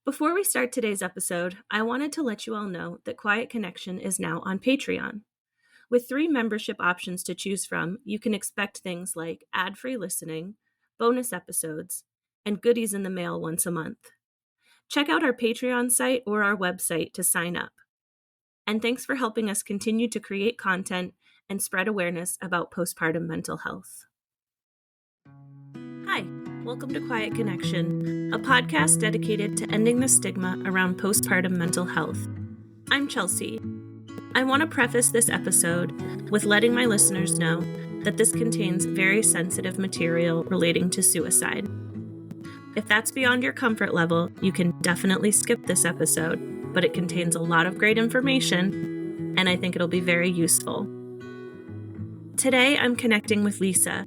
Before we start today's episode, I wanted to let you all know that Quiet Connection is now on Patreon. With 3 membership options to choose from, you can expect things like ad-free listening, bonus episodes, and goodies in the mail once a month. Check out our Patreon site or our website to sign up. And thanks for helping us continue to create content and spread awareness about postpartum mental health. Hi, welcome to Quiet Connection, a podcast dedicated to ending the stigma around postpartum mental health. I'm Chelsea. I want to preface this episode with letting my listeners know that this contains very sensitive material relating to suicide. If that's beyond your comfort level, you can definitely skip this episode, but it contains a lot of great information, and I think it'll be very useful. Today, I'm connecting with Lisa.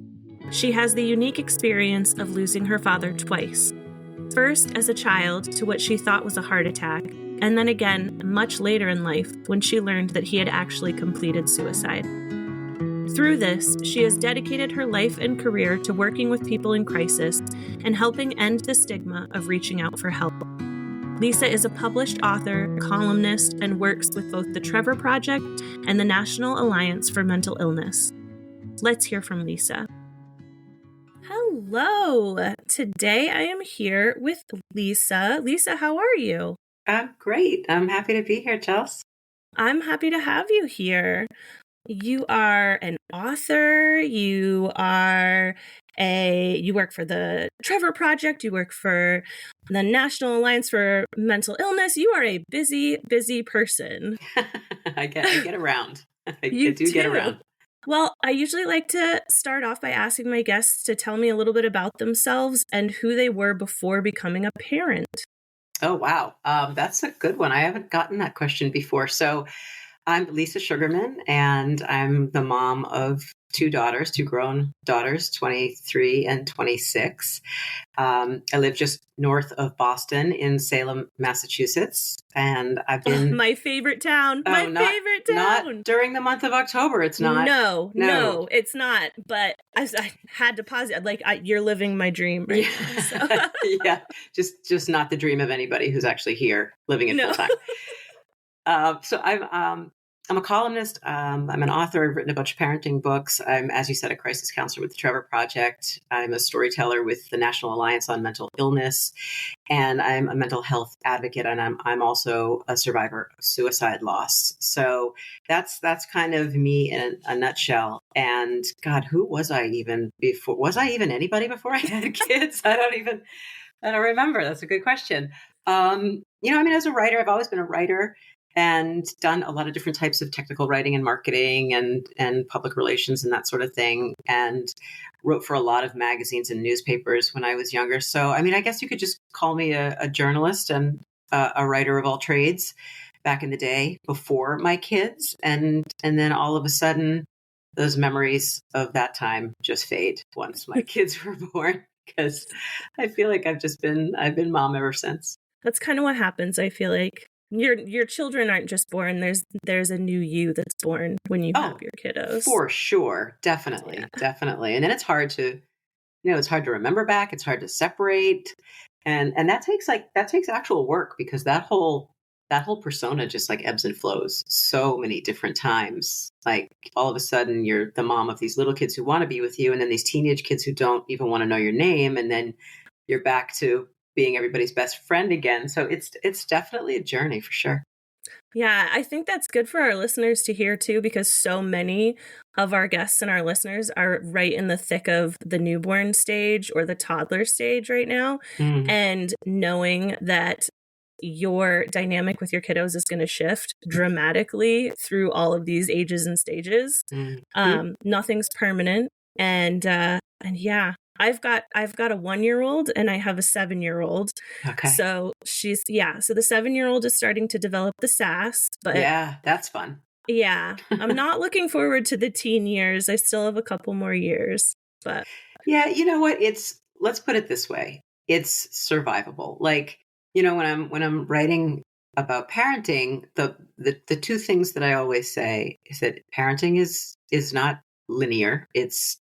She has the unique experience of losing her father twice. First as a child to what she thought was a heart attack, and then again much later in life when she learned that he had actually completed suicide. Through this, she has dedicated her life and career to working with people in crisis and helping end the stigma of reaching out for help. Lisa is a published author, columnist, and works with both the Trevor Project and the National Alliance for Mental Illness. Let's hear from Lisa. Hello. Today I am here with Lisa. Lisa, how are you? I'm great. I'm happy to be here, Chels. I'm happy to have you here. You are an author. You work for the Trevor Project. You work for the National Alliance for Mental Illness. You are a busy, busy person. I get around. I do get around. Well, I usually like to start off by asking my guests to tell me a little bit about themselves and who they were before becoming a parent. Oh, wow. That's a good one. I haven't gotten that question before. So I'm Lisa Sugarman, and I'm the mom of 2 daughters, 2 grown daughters, 23 and 26. I live just north of Boston in Salem, Massachusetts, and I've been my favorite town. Not during the month of October. It's not. No, it's not. But I had to pause it. You're living my dream right now. So. Yeah, just not the dream of anybody who's actually here living it full time. So I'm a columnist. I'm an author. I've written a bunch of parenting books. I'm, as you said, a crisis counselor with the Trevor Project. I'm a storyteller with the National Alliance on Mental Illness, and I'm a mental health advocate. And I'm also a survivor of suicide loss. So that's kind of me in a nutshell. And God, who was I even before? Was I even anybody before I had kids? I don't remember. That's a good question. As a writer, I've always been a writer and done a lot of different types of technical writing and marketing and public relations and that sort of thing, and wrote for a lot of magazines and newspapers when I was younger. So, I guess you could just call me a journalist and a writer of all trades back in the day before my kids. And then all of a sudden, those memories of that time just fade once my kids were born, because I feel like I've been mom ever since. That's kind of what happens. I feel like your children aren't just born. There's a new you that's born when you have your kiddos. For sure. Definitely. Yeah. Definitely. And then it's hard to remember back. It's hard to separate. And that takes actual work, because that whole persona just like ebbs and flows so many different times. Like all of a sudden you're the mom of these little kids who want to be with you, and then these teenage kids who don't even want to know your name. And then you're back to being everybody's best friend again. So it's definitely a journey for sure. Yeah, I think that's good for our listeners to hear too, because so many of our guests and our listeners are right in the thick of the newborn stage or the toddler stage right now. And knowing that your dynamic with your kiddos is going to shift dramatically through all of these ages and stages. Nothing's permanent. And yeah, I've got a 1-year-old and I have a 7-year-old. Okay. So so the 7-year-old is starting to develop the sass, but yeah, that's fun. Yeah. I'm not looking forward to the teen years. I still have a couple more years, but yeah, you know what? Let's put it this way. It's survivable. Like, when I'm writing about parenting, the 2 things that I always say is that parenting is not linear. It's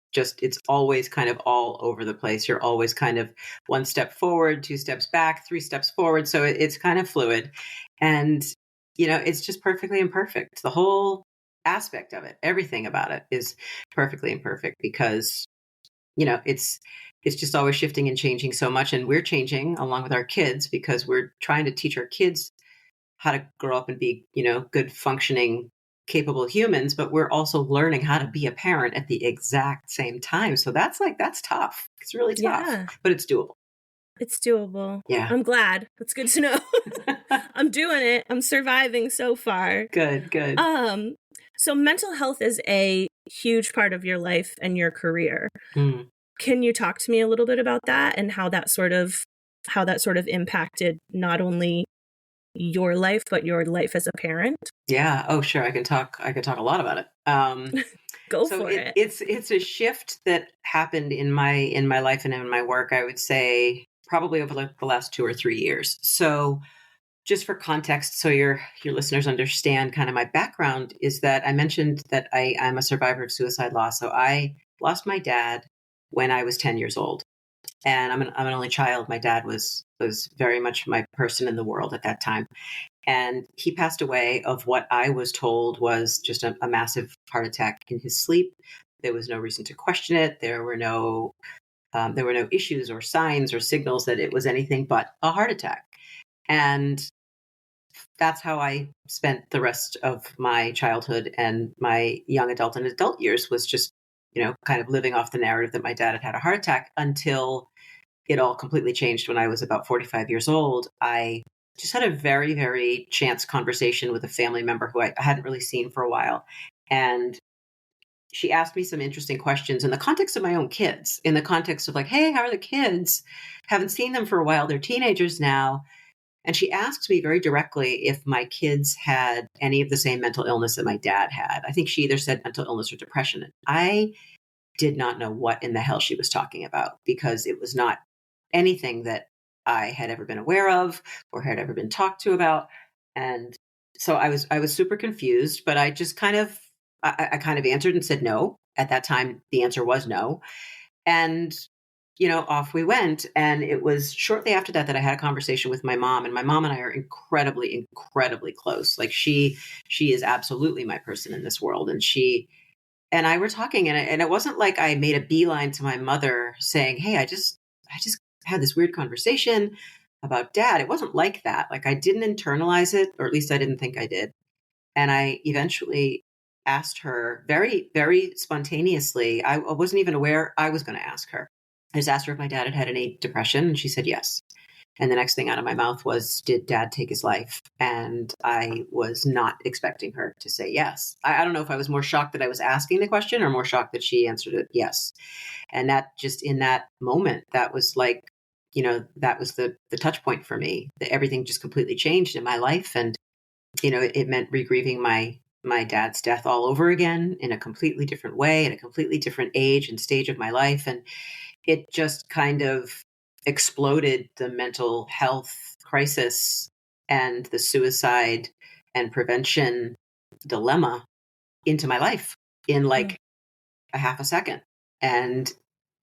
always kind of all over the place. You're always kind of one step forward, two steps back, three steps forward. So it's kind of fluid. And, it's just perfectly imperfect. The whole aspect of it, everything about it is perfectly imperfect because, it's just always shifting and changing so much. And we're changing along with our kids because we're trying to teach our kids how to grow up and be, good functioning, capable humans, but we're also learning how to be a parent at the exact same time. So that's tough. It's really tough, but it's doable. It's doable. Yeah. I'm glad. That's good to know. I'm doing it. I'm surviving so far. Good. So mental health is a huge part of your life and your career. Mm. Can you talk to me a little bit about that and how that sort of impacted not only your life, but your life as a parent? Yeah. Oh, sure. I can talk a lot about it. Go for it. It's a shift that happened in my life and in my work, I would say probably over the last 2 or 3 years. So just for context, so your listeners understand kind of my background, is that I mentioned that I'm a survivor of suicide loss. So I lost my dad when I was 10 years old. And I'm an only child. My dad was very much my person in the world at that time. And he passed away of what I was told was just a massive heart attack in his sleep. There was no reason to question it. There were no issues or signs or signals that it was anything but a heart attack. And that's how I spent the rest of my childhood and my young adult and adult years, was just, kind of living off the narrative that my dad had had a heart attack, until it all completely changed when I was about 45 years old. I just had a very, very chance conversation with a family member who I hadn't really seen for a while. And she asked me some interesting questions in the context of my own kids, in the context of like, hey, how are the kids? Haven't seen them for a while. They're teenagers now. And she asked me very directly if my kids had any of the same mental illness that my dad had. I think she either said mental illness or depression. And I did not know what in the hell she was talking about, because it was not anything that I had ever been aware of or had ever been talked to about. And so I was super confused, but I just I kind of answered and said no. At that time, the answer was no. And, off we went. And it was shortly after that I had a conversation with my mom, and my mom and I are incredibly, incredibly close. Like she is absolutely my person in this world. And she and I were talking, and it wasn't like I made a beeline to my mother saying, hey, I just had this weird conversation about dad. It wasn't like that. Like, I didn't internalize it, or at least I didn't think I did. And I eventually asked her very, very spontaneously. I wasn't even aware I was going to ask her. I just asked her if my dad had had any depression, and she said yes. And the next thing out of my mouth was, did dad take his life? And I was not expecting her to say yes. I don't know if I was more shocked that I was asking the question, or more shocked that she answered it yes. And that, just in that moment, that was like, that was the touch point for me. That everything just completely changed in my life. And, it meant regrieving my dad's death all over again, in a completely different way, at a completely different age and stage of my life. And it just kind of exploded the mental health crisis and the suicide and prevention dilemma into my life in like a half a second. And,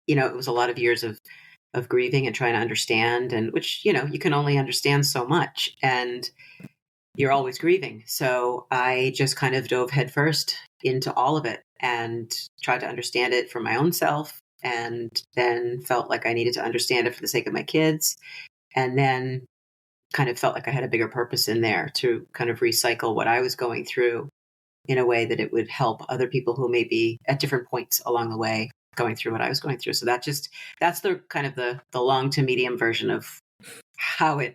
it was a lot of years of grieving and trying to understand, and which, you can only understand so much, and you're always grieving. So I just kind of dove headfirst into all of it and tried to understand it for my own self, and then felt like I needed to understand it for the sake of my kids. And then kind of felt like I had a bigger purpose in there to kind of recycle what I was going through in a way that it would help other people who may be at different points along the way going through what I was going through. So that's the kind of the long to medium version of how it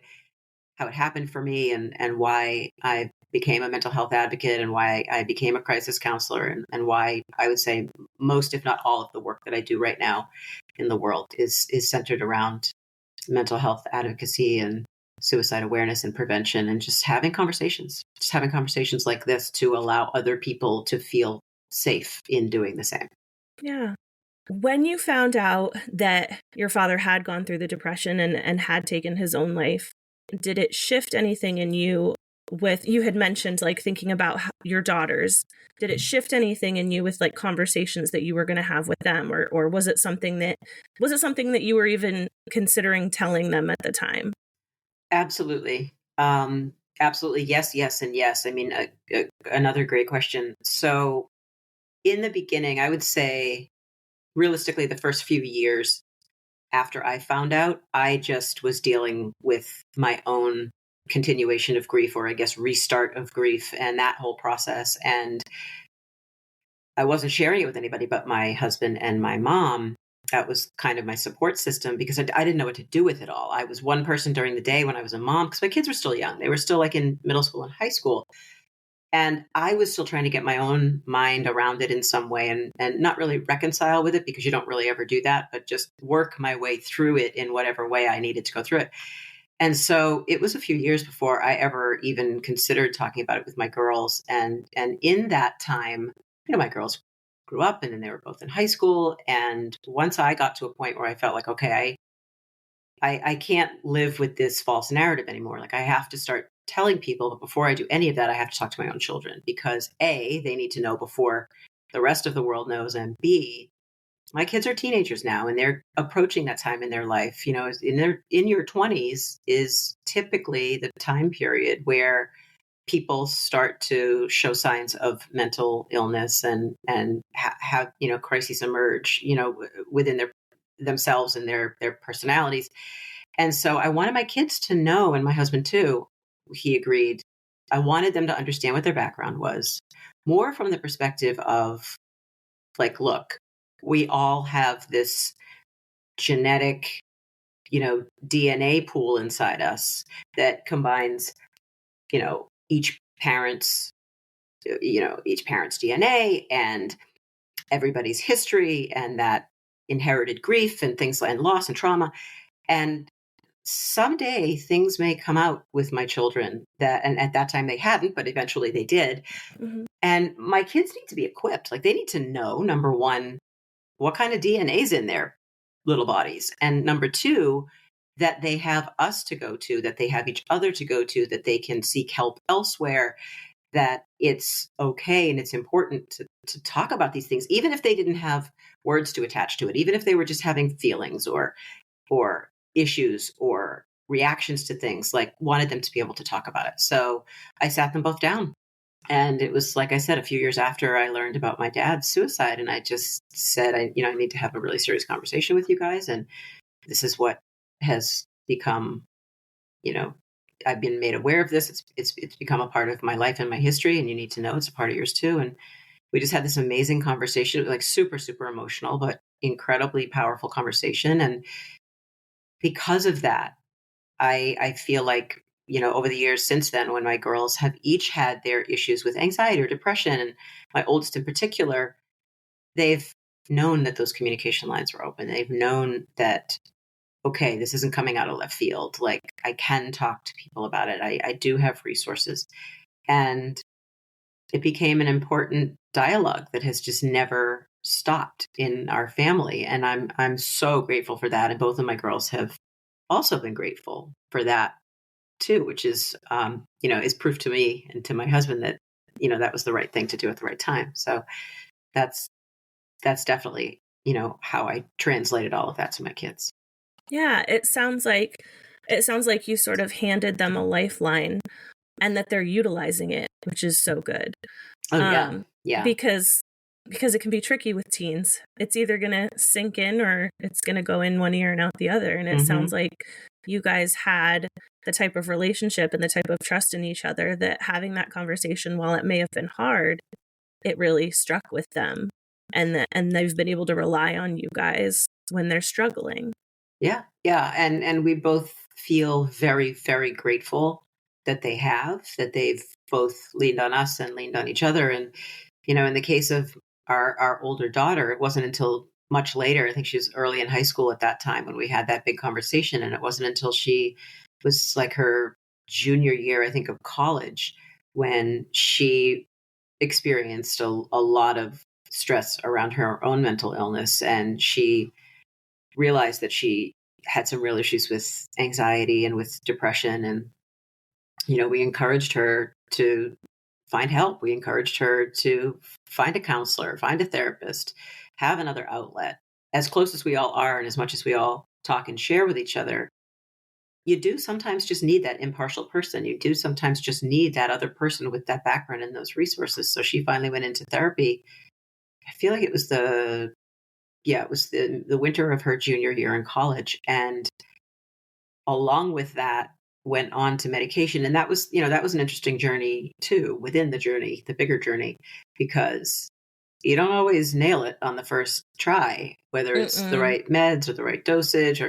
happened for me, and why I became a mental health advocate, and why I became a crisis counselor, and why I would say most, if not all, of the work that I do right now in the world is centered around mental health advocacy and suicide awareness and prevention, and just having conversations like this to allow other people to feel safe in doing the same. Yeah. When you found out that your father had gone through the depression and had taken his own life, did it shift anything in you with, you had mentioned like thinking about your daughters. Did it shift anything in you with like conversations that you were going to have with them, or was it something that you were even considering telling them at the time? Absolutely. Absolutely. Yes, yes, and yes. I mean, another great question. So in the beginning, I would say realistically, the first few years after I found out, I just was dealing with my own continuation of grief, or I guess restart of grief, and that whole process. And I wasn't sharing it with anybody but my husband and my mom. That was kind of my support system because I didn't know what to do with it all. I was one person during the day when I was a mom because my kids were still young. They were still like in middle school and high school. And I was still trying to get my own mind around it in some way and not really reconcile with it because you don't really ever do that, but just work my way through it in whatever way I needed to go through it. And so it was a few years before I ever even considered talking about it with my girls. And in that time, my girls grew up and then they were both in high school. And once I got to a point where I felt like, okay, I can't live with this false narrative anymore. Like I have to start telling people, but before I do any of that, I have to talk to my own children because A, they need to know before the rest of the world knows, and B, my kids are teenagers now and they're approaching that time in their life. In your 20s is typically the time period where people start to show signs of mental illness and have crises emerge within themselves and their personalities. And so I wanted my kids to know, and my husband too, he agreed. I wanted them to understand what their background was, more from the perspective of like, look, we all have this genetic, DNA pool inside us that combines, each parent's, each parent's DNA and everybody's history and that inherited grief and things and loss and trauma. And someday things may come out with my children and at that time they hadn't, but eventually they did. Mm-hmm. And my kids need to be equipped. Like they need to know, number one, what kind of DNA is in their little bodies. And number two, that they have us to go to, that they have each other to go to, that they can seek help elsewhere, that it's okay and it's important to talk about these things, even if they didn't have words to attach to it, even if they were just having feelings or issues or reactions to things, like wanted them to be able to talk about it. So I sat them both down. And it was, like I said, a few years after I learned about my dad's suicide. And I just said, I need to have a really serious conversation with you guys. And this is what has become, I've been made aware of this. It's become a part of my life and my history. And you need to know it's a part of yours too. And we just had this amazing conversation, like super, super emotional, but incredibly powerful conversation. And because of that, I feel like, over the years since then, when my girls have each had their issues with anxiety or depression, and my oldest in particular, they've known that those communication lines were open. They've known that, okay, this isn't coming out of left field. Like I can talk to people about it. I do have resources. And it became an important dialogue that has just never stopped in our family. And I'm so grateful for that. And both of my girls have also been grateful for that too, which is, is proof to me and to my husband that, that was the right thing to do at the right time. So that's definitely, how I translated all of that to my kids. Yeah. It sounds like you sort of handed them a lifeline and that they're utilizing it, which is so good. Oh yeah. Yeah. Because it can be tricky with teens. It's either going to sink in or it's going to go in one ear and out the other. And it sounds like you guys had the type of relationship and the type of trust in each other that having that conversation, while it may have been hard, it really struck with them. And they've been able to rely on you guys when they're struggling. Yeah. Yeah. And we both feel very, very grateful that they've both leaned on us and leaned on each other. And, in the case of our older daughter, it wasn't until much later, I think she was early in high school at that time when we had that big conversation. And it wasn't until she was like her junior year, I think, of college, when she experienced a lot of stress around her own mental illness. And she realized that she had some real issues with anxiety and with depression. And we encouraged her to find help. We encouraged her to find a counselor, find a therapist, have another outlet. As close as we all are, and as much as we all talk and share with each other, you do sometimes just need that impartial person. You do sometimes just need that other person with that background and those resources. So she finally went into therapy. I feel like it was the winter of her junior year in college. And along with that, went on to medication. And that was an interesting journey too, within the journey, the bigger journey, because you don't always nail it on the first try, whether it's the right meds or the right dosage,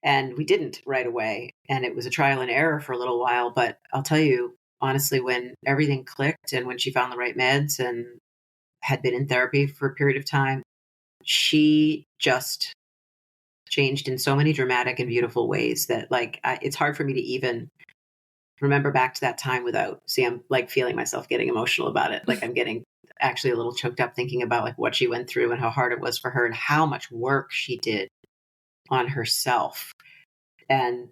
and we didn't right away. And it was a trial and error for a little while. But I'll tell you, honestly, when everything clicked and when she found the right meds and had been in therapy for a period of time, she just changed in so many dramatic and beautiful ways that it's hard for me to even remember back to that time without, I'm like feeling myself getting emotional about it. Like I'm getting actually a little choked up thinking about like what she went through and how hard it was for her and how much work she did on herself. And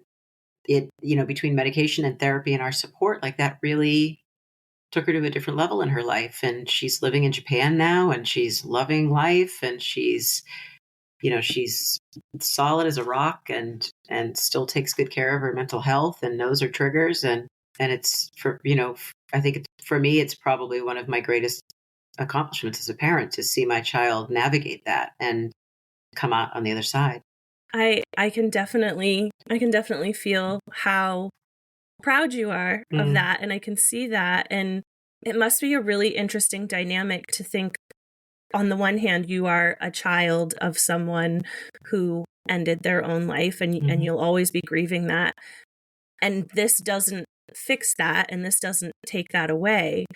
it, between medication and therapy and our support, like that really took her to a different level in her life. And she's living in Japan now and she's loving life and she's solid as a rock and still takes good care of her mental health and knows her triggers. And it's I think for me, it's probably one of my greatest accomplishments as a parent to see my child navigate that and come out on the other side. I can definitely feel how proud you are of that. And I can see that. And it must be a really interesting dynamic to think, on the one hand, you are a child of someone who ended their own life and you'll always be grieving that. And this doesn't fix that. And this doesn't take that away.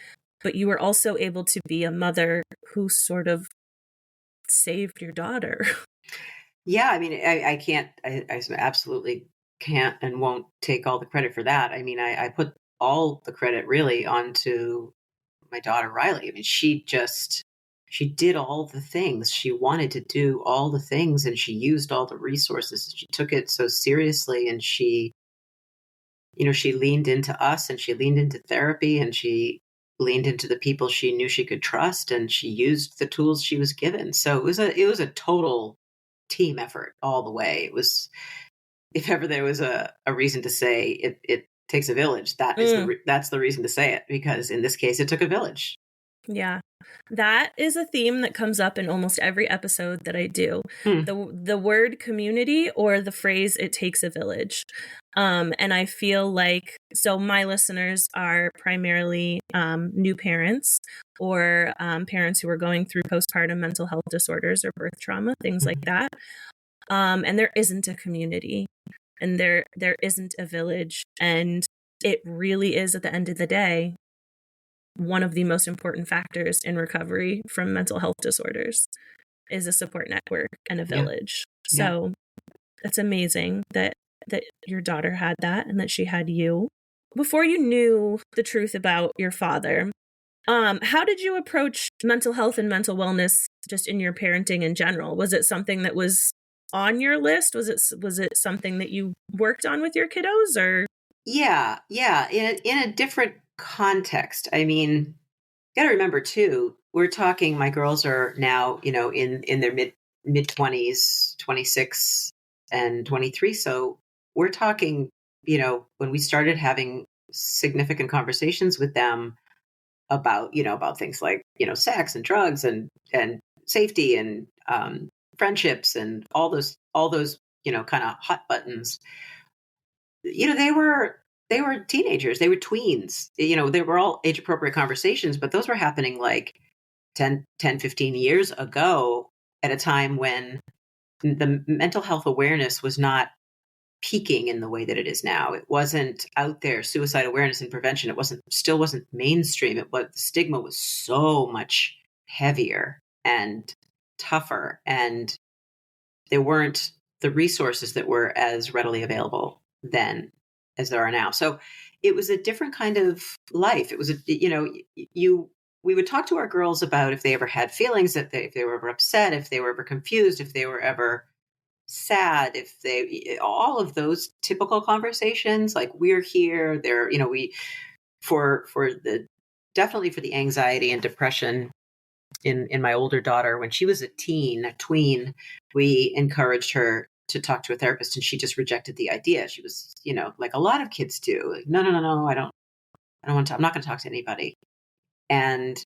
But you were also able to be a mother who sort of saved your daughter. Yeah. I mean, I absolutely can't and won't take all the credit for that. I mean, I put all the credit really onto my daughter, Riley. I mean, she did all the things. She wanted to do all the things and she used all the resources. She took it so seriously and she leaned into us and she leaned into therapy and she leaned into the people she knew she could trust and she used the tools she was given. So it was a total team effort all the way. It was, if ever there was a reason to say it takes a village, that's the reason to say it, because in this case, it took a village. Yeah. That is a theme that comes up in almost every episode that I do. The word community or the phrase "it takes a village." And I feel like, so my listeners are primarily new parents or parents who are going through postpartum mental health disorders or birth trauma, things like that. And there isn't a community and there isn't a village. And it really is, at the end of the day, one of the most important factors in recovery from mental health disorders is a support network and a village. Yeah. So that's amazing that your daughter had that and that she had you. Before you knew the truth about your father, how did you approach mental health and mental wellness just in your parenting in general? Was it something that was on your list? Was it something that you worked on with your kiddos, or? Yeah. In a different context. I mean, got to remember too, we're talking, my girls are now, in their mid 20s, 26 and 23. So we're talking, when we started having significant conversations with them about things like, sex and drugs and safety and friendships and all those, kind of hot buttons, they were teenagers, they were tweens, they were all age appropriate conversations, but those were happening like 10, 15 years ago at a time when the mental health awareness was not peaking in the way that it is now. It wasn't out there. Suicide awareness and prevention, still wasn't mainstream. The stigma was so much heavier and tougher, and there weren't the resources that were as readily available then as there are now. So it was a different kind of life. It was, we would talk to our girls about if they ever had feelings, if they were ever upset, if they were ever confused, if they were ever sad, if they, all of those typical conversations, like we're here, they're, we, for the, definitely for the anxiety and depression in my older daughter, when she was a tween, we encouraged her to talk to a therapist, and she just rejected the idea. She was, like a lot of kids do, like, no, I don't want to, I'm not going to talk to anybody. And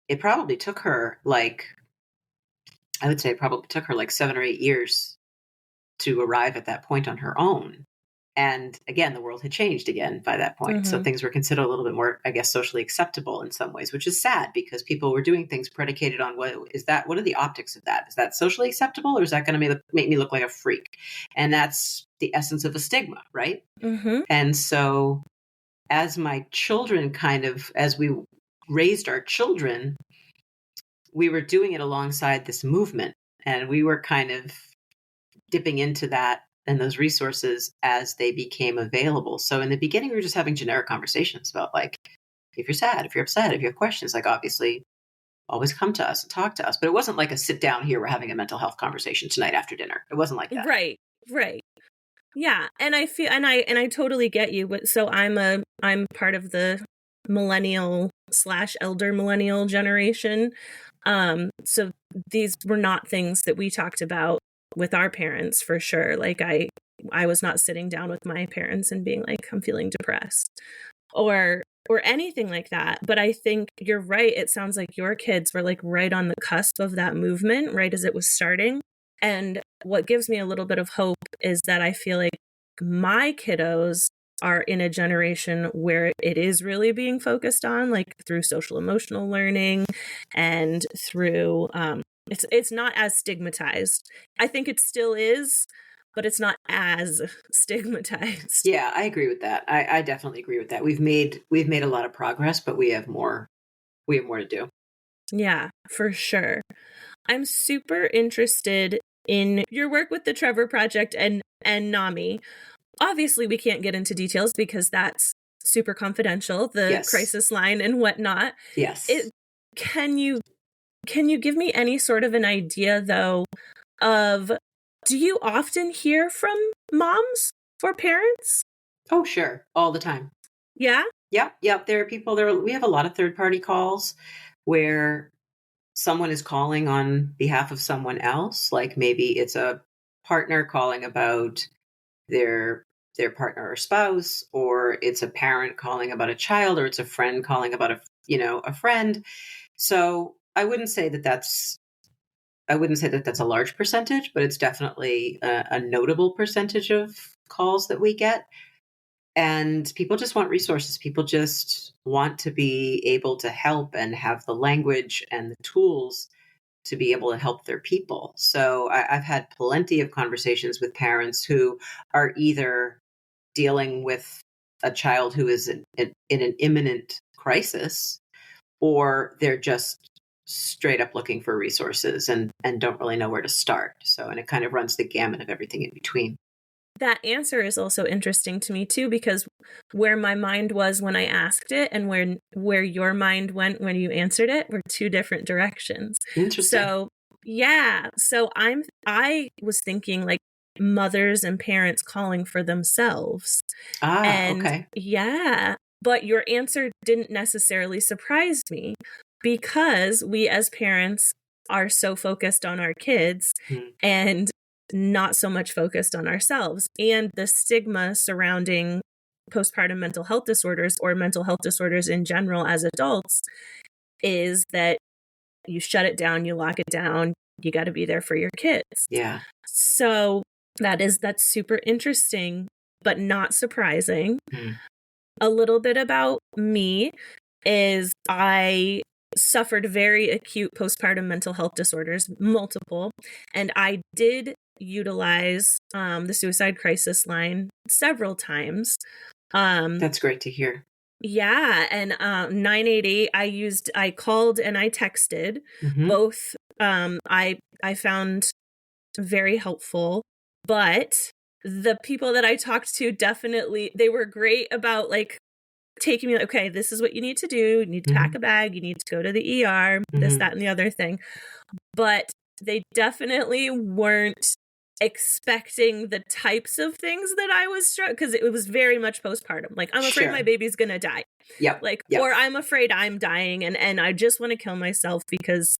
it probably took her I would say it probably took her like 7 or 8 years to arrive at that point on her own. And again, the world had changed again by that point. So things were considered a little bit more, I guess, socially acceptable in some ways, which is sad because people were doing things predicated on what are the optics of that? Is that socially acceptable, or is that going to make me look like a freak? And that's the essence of a stigma, right? And so as my children as we raised our children, we were doing it alongside this movement, and we were kind of dipping into that and those resources as they became available. So in the beginning, we were just having generic conversations about, like, if you're sad, if you're upset, if you have questions, like, obviously always come to us and talk to us. But it wasn't like a sit down here, we're having a mental health conversation tonight after dinner. It wasn't like that. Right. Yeah. And I feel, and I totally get you. So I'm part of the millennial / elder millennial generation. So these were not things that we talked about with our parents, for sure. Like I was not sitting down with my parents and being like, I'm feeling depressed or anything like that. But I think you're right. It sounds like your kids were like right on the cusp of that movement, right as it was starting. And what gives me a little bit of hope is that I feel like my kiddos are in a generation where it is really being focused on, like through social emotional learning and through, it's not as stigmatized. I think it still is, but it's not as stigmatized. Yeah, I agree with that. I definitely agree with that. We've made a lot of progress, but we have more to do. Yeah, for sure. I'm super interested in your work with the Trevor Project and NAMI. Obviously, we can't get into details because that's super confidential, the crisis line and whatnot. Yes. Can you give me any sort of an idea, though, of, do you often hear from moms or parents? Oh, sure. All the time. Yeah? Yep. There are people there. We have a lot of third-party calls where someone is calling on behalf of someone else. Like maybe it's a partner calling about their partner or spouse, or it's a parent calling about a child, or it's a friend calling about a friend. So I wouldn't say that that's a large percentage, but it's definitely a notable percentage of calls that we get. And people just want resources. People just want to be able to help and have the language and the tools to be able to help their people. So I've had plenty of conversations with parents who are either dealing with a child who is in an imminent crisis, or they're just straight up looking for resources and don't really know where to start. So, and it kind of runs the gamut of everything in between. That answer is also interesting to me too, because where my mind was when I asked it and where your mind went when you answered it were two different directions. Interesting. So yeah. So I was thinking like mothers and parents calling for themselves. Okay. Yeah. But your answer didn't necessarily surprise me, because we as parents are so focused on our kids and not so much focused on ourselves. And the stigma surrounding postpartum mental health disorders, or mental health disorders in general as adults, is that you shut it down, you lock it down, you got to be there for your kids. Yeah. So that's super interesting, but not surprising. A little bit about me is I suffered very acute postpartum mental health disorders, multiple, and I did utilize the suicide crisis line several times. That's great to hear. Yeah, and 988 I called and I texted. Both I found very helpful, but the people that I talked to, definitely they were great about like taking me, okay, this is what you need to do. You need to pack a bag. You need to go to the ER, this, that, and the other thing. But they definitely weren't expecting the types of things that I was because it was very much postpartum. Like, I'm afraid my baby's gonna die. Yep. Like, or I'm afraid I'm dying and I just want to kill myself because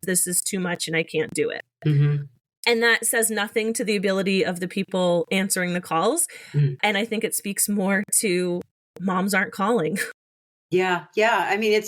this is too much and I can't do it. Mm-hmm. And that says nothing to the ability of the people answering the calls. Mm-hmm. And I think it speaks more to moms aren't calling. Yeah. Yeah. I mean,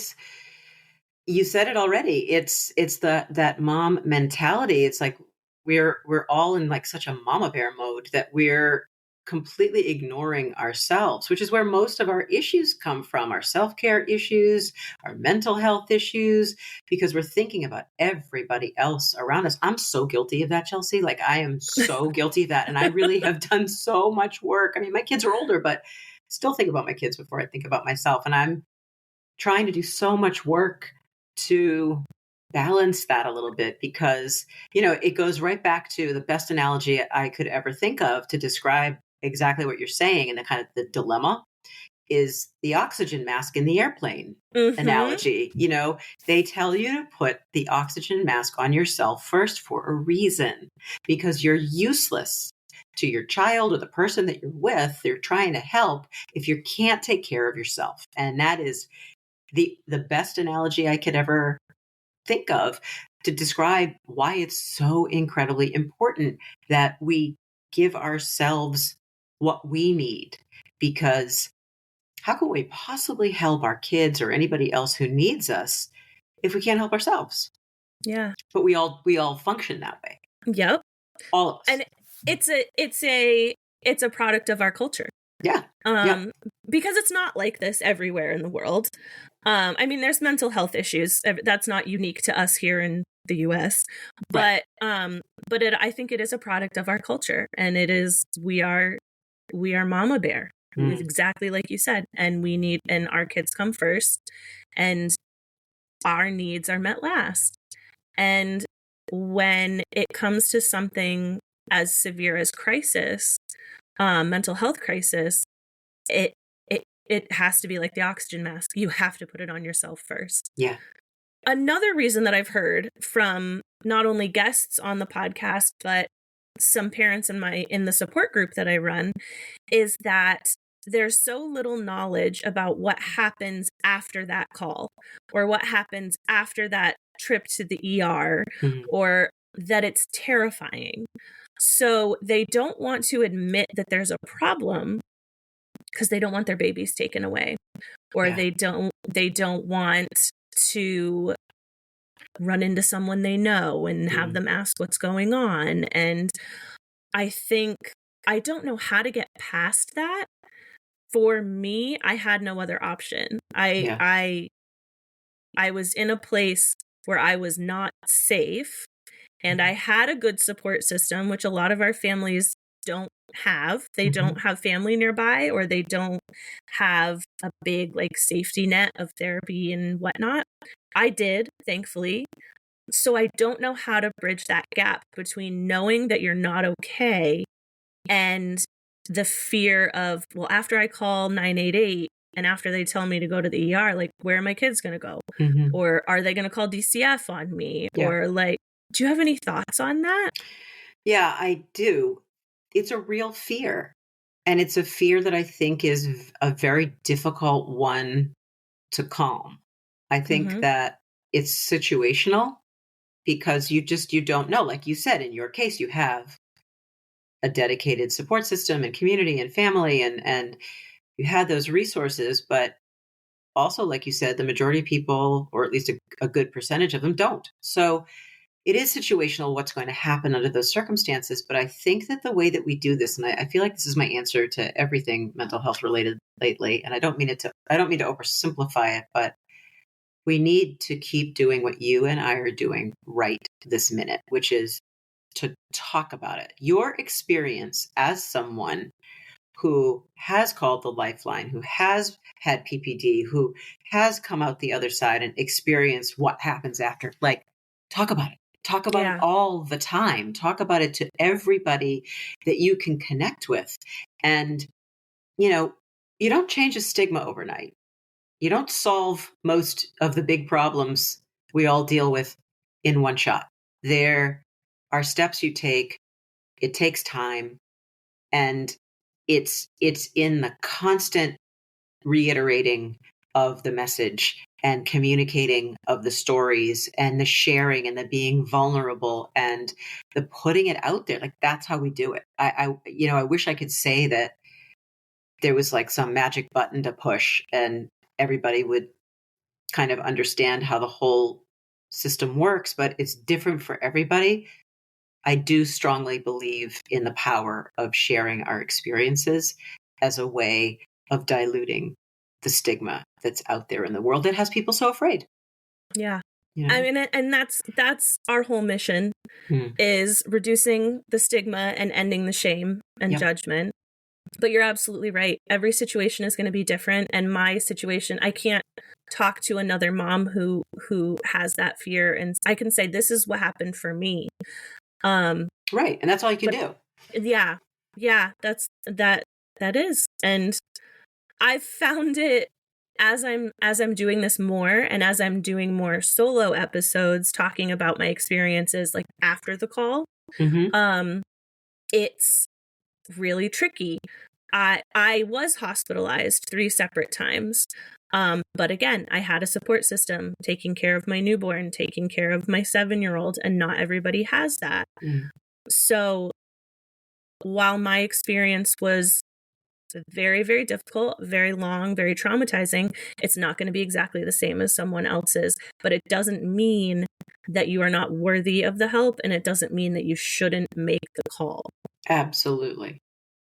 you said it already. It's that mom mentality. It's like we're all in like such a mama bear mode that we're completely ignoring ourselves, which is where most of our issues come from, our self-care issues, our mental health issues, because we're thinking about everybody else around us. I'm so guilty of that, Chelsea. Like, I am so guilty of that. And I really have done so much work. I mean, my kids are older, but I still think about my kids before I think about myself. And I'm trying to do so much work to balance that a little bit, because, it goes right back to the best analogy I could ever think of to describe exactly what you're saying. And the kind of the dilemma is the oxygen mask in the airplane analogy. They tell you to put the oxygen mask on yourself first for a reason, because you're useless to your child or the person that you're with, they're trying to help, if you can't take care of yourself. And that is the best analogy I could ever think of to describe why it's so incredibly important that we give ourselves what we need. Because how can we possibly help our kids or anybody else who needs us if we can't help ourselves? Yeah. But we all function that way. Yep. All of us. And it's a product of our culture. Yeah. Because it's not like this everywhere in the world. I mean, there's mental health issues. That's not unique to us here in the US, but right. I think it is a product of our culture, and we are mama bear, exactly like you said, and our kids come first, and our needs are met last. And when it comes to something as severe as crisis, mental health crisis, it has to be like the oxygen mask. You have to put it on yourself first. Yeah. Another reason that I've heard from not only guests on the podcast, but some parents in the support group that I run, is that there's so little knowledge about what happens after that call, or what happens after that trip to the ER, or that it's terrifying. So they don't want to admit that there's a problem because they don't want their babies taken away, or they don't want to run into someone they know and have them ask what's going on. And I think I don't know how to get past that. For me, I had no other option. I was in a place where I was not safe, and I had a good support system, which a lot of our families don't have. They don't have family nearby, or they don't have a big like safety net of therapy and whatnot. I did, thankfully. So I don't know how to bridge that gap between knowing that you're not okay and the fear of, well, after I call 988 and after they tell me to go to the ER, like, where are my kids going to go? Or are they going to call DCF on me? Yeah. Or like, do you have any thoughts on that? Yeah, I do. It's a real fear. And it's a fear that I think is a very difficult one to calm. I think that it's situational, because you don't know. Like you said, in your case, you have a dedicated support system and community and family, and you had those resources. But also, like you said, the majority of people, or at least a good percentage of them, don't. So it is situational what's going to happen under those circumstances. But I think that the way that we do this, and I feel like this is my answer to everything mental health related lately, and I don't mean to oversimplify it, but we need to keep doing what you and I are doing right this minute, which is to talk about it. Your experience as someone who has called the lifeline, who has had PPD, who has come out the other side and experienced what happens after, like, talk about it. Talk about it all the time. Talk about it to everybody that you can connect with. And, you don't change a stigma overnight. You don't solve most of the big problems we all deal with in one shot. There are steps you take It takes time. And it's in the constant reiterating of the message and communicating of the stories and the sharing and the being vulnerable and the putting it out there. Like, that's how we do it. I wish I could say that there was like some magic button to push and everybody would kind of understand how the whole system works, but it's different for everybody. I do strongly believe in the power of sharing our experiences as a way of diluting the stigma that's out there in the world that has people so afraid. Yeah. You know? I mean, and that's our whole mission Mm. is reducing the stigma and ending the shame and Yep. judgment. But you're absolutely right. Every situation is going to be different. And my situation, I can't talk to another mom who has that fear. And I can say, this is what happened for me. Right. And that's all you can do. Yeah. Yeah. That is. And I've found it as I'm doing this more and as I'm doing more solo episodes talking about my experiences like after the call, it's really tricky. I was hospitalized 3 separate times. But again, I had a support system taking care of my newborn, taking care of my 7-year-old, and not everybody has that. Mm. So while my experience was very, very difficult, very long, very traumatizing, it's not going to be exactly the same as someone else's, but it doesn't mean that you are not worthy of the help, and it doesn't mean that you shouldn't make the call. Absolutely.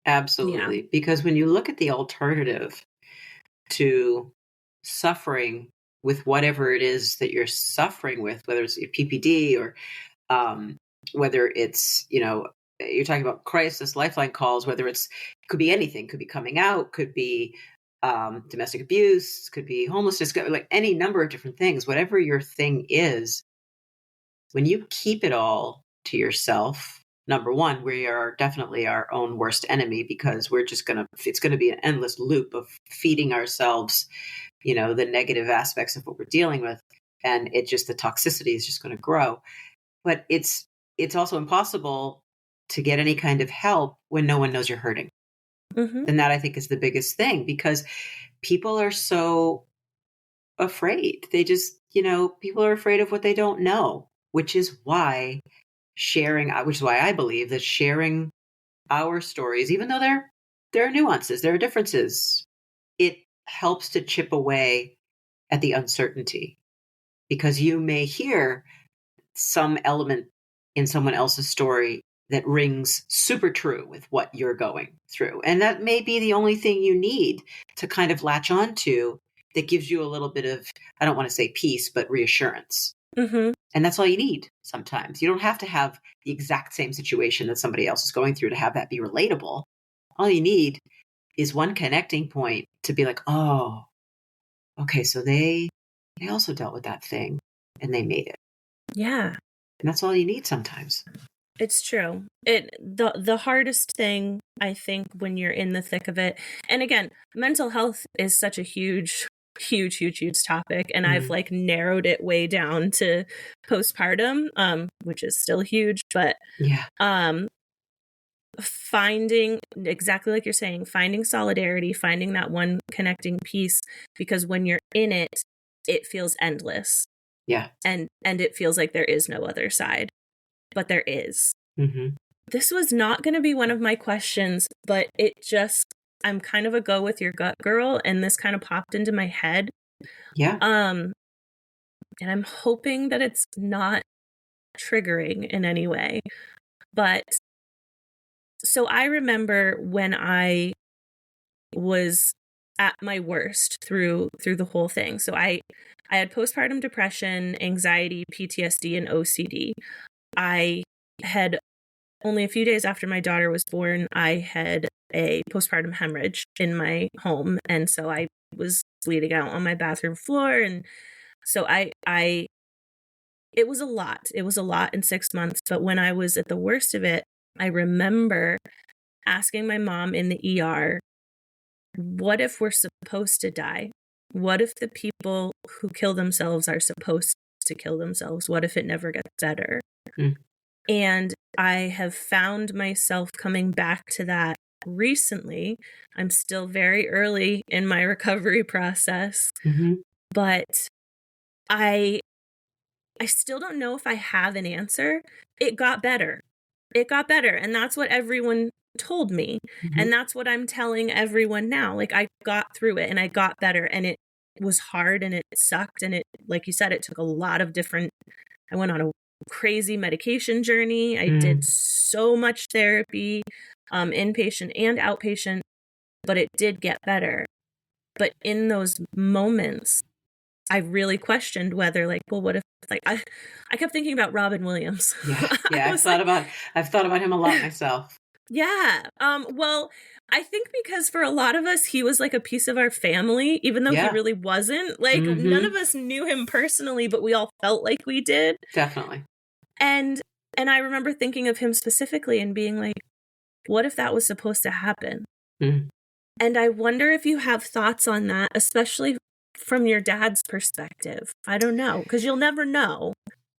Absolutely. Yeah. Because when you look at the alternative to suffering with whatever it is that you're suffering with, whether it's PPD or whether it's, you're talking about crisis lifeline calls, whether could be anything, could be coming out, could be domestic abuse, could be homelessness, like any number of different things, whatever your thing is, when you keep it all to yourself, number one, we are definitely our own worst enemy because it's going to be an endless loop of feeding ourselves, the negative aspects of what we're dealing with. And the toxicity is just going to grow. But it's also impossible to get any kind of help when no one knows you're hurting. Mm-hmm. And that, I think, is the biggest thing, because people are so afraid. They just, people are afraid of what they don't know, which is why I believe that sharing our stories, even though there are nuances, there are differences, it helps to chip away at the uncertainty, because you may hear some element in someone else's story that rings super true with what you're going through. And that may be the only thing you need to kind of latch on to that gives you a little bit of, I don't want to say peace, but reassurance. Mm-hmm. And that's all you need sometimes. You don't have to have the exact same situation that somebody else is going through to have that be relatable. All you need is one connecting point to be like, oh, okay, so they also dealt with that thing and they made it. Yeah. And that's all you need sometimes. It's true. The hardest thing, I think, when you're in the thick of it, and again, mental health is such a huge topic, and I've like narrowed it way down to postpartum, which is still huge, but yeah, finding, exactly like you're saying, finding solidarity, finding that one connecting piece, because when you're in it, it feels endless. Yeah, and it feels like there is no other side. But there is. Mm-hmm. This was not going to be one of my questions, but I'm kind of a go with your gut girl, and this kind of popped into my head. Yeah. And I'm hoping that it's not triggering in any way. But so I remember when I was at my worst through the whole thing. So I had postpartum depression, anxiety, PTSD, and OCD. I had, only a few days after my daughter was born, I had a postpartum hemorrhage in my home. And so I was bleeding out on my bathroom floor. And so it was a lot. It was a lot in 6 months. But when I was at the worst of it, I remember asking my mom in the ER, what if we're supposed to die? What if the people who kill themselves are supposed to kill themselves? What if it never gets better? And I have found myself coming back to that recently. I'm still very early in my recovery process, but I still don't know if I have an answer. It got better. And that's what everyone told me. And that's what I'm telling everyone now. Like, I got through it and I got better, and it was hard and it sucked. And it, like you said, it took a lot of different, I went on a crazy medication journey. I did so much therapy, inpatient and outpatient, but it did get better. But in those moments, I really questioned whether, like, well, what if, like, I kept thinking about Robin Williams. Yeah. I've thought about him a lot myself. Yeah. Well, I think because for a lot of us, he was like a piece of our family, even though he really wasn't. Like, none of us knew him personally, but we all felt like we did. Definitely. And I remember thinking of him specifically and being like, what if that was supposed to happen? And I wonder if you have thoughts on that, especially from your dad's perspective. I don't know, because you'll never know.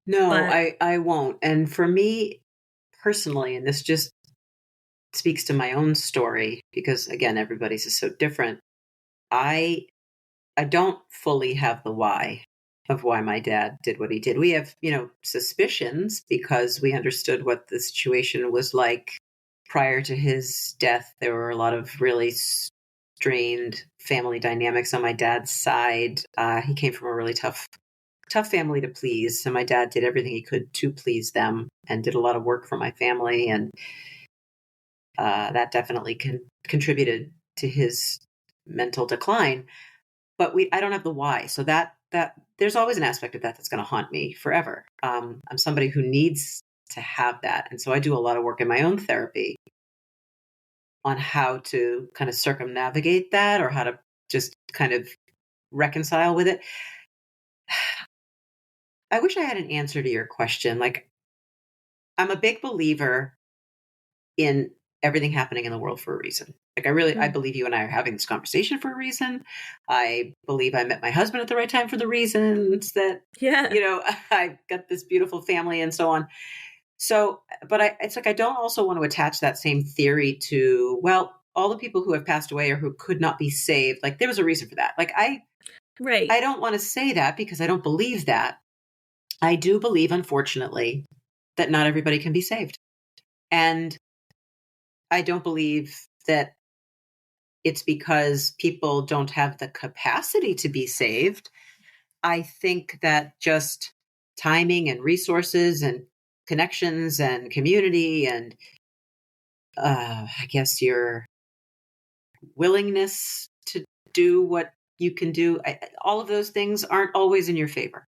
No, I won't. And for me personally, and this just speaks to my own story, because again, everybody's is so different. I don't fully have the why of why my dad did what he did. We have, suspicions because we understood what the situation was like prior to his death. There were a lot of really strained family dynamics on my dad's side. He came from a really tough family to please. So my dad did everything he could to please them and did a lot of work for my family. And that definitely contributed to his mental decline. But I don't have the why. So that there's always an aspect of that that's going to haunt me forever. I'm somebody who needs to have that. And so I do a lot of work in my own therapy on how to kind of circumnavigate that, or how to just kind of reconcile with it. I wish I had an answer to your question. Like, I'm a big believer in everything happening in the world for a reason. Like, I believe you and I are having this conversation for a reason. I believe I met my husband at the right time for the reasons that, I got this beautiful family and so on. So, but it's like, I don't also want to attach that same theory to, well, all the people who have passed away or who could not be saved. Like, there was a reason for that. Like, I don't want to say that because I don't believe that. I do believe, unfortunately, that not everybody can be saved. And I don't believe that it's because people don't have the capacity to be saved. I think that just timing and resources and connections and community and I guess your willingness to do what you can do, all of those things aren't always in your favor.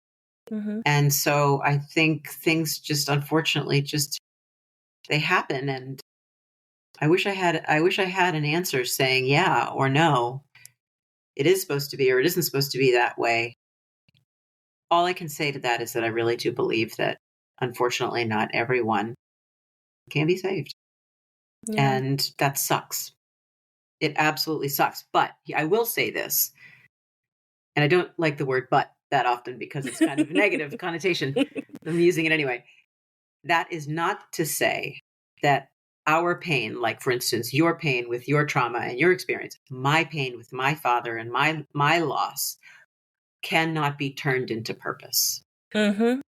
And so I think things just, unfortunately, they happen. And I wish I had an answer saying yeah or no, it is supposed to be, or it isn't supposed to be that way. All I can say to that is that I really do believe that, unfortunately, not everyone can be saved. Yeah. And that sucks. It absolutely sucks. But I will say this, and I don't like the word but that often because it's kind of a negative connotation. I'm using it anyway. That is not to say that our pain, like, for instance, your pain with your trauma and your experience, my pain with my father and my loss, cannot be turned into purpose.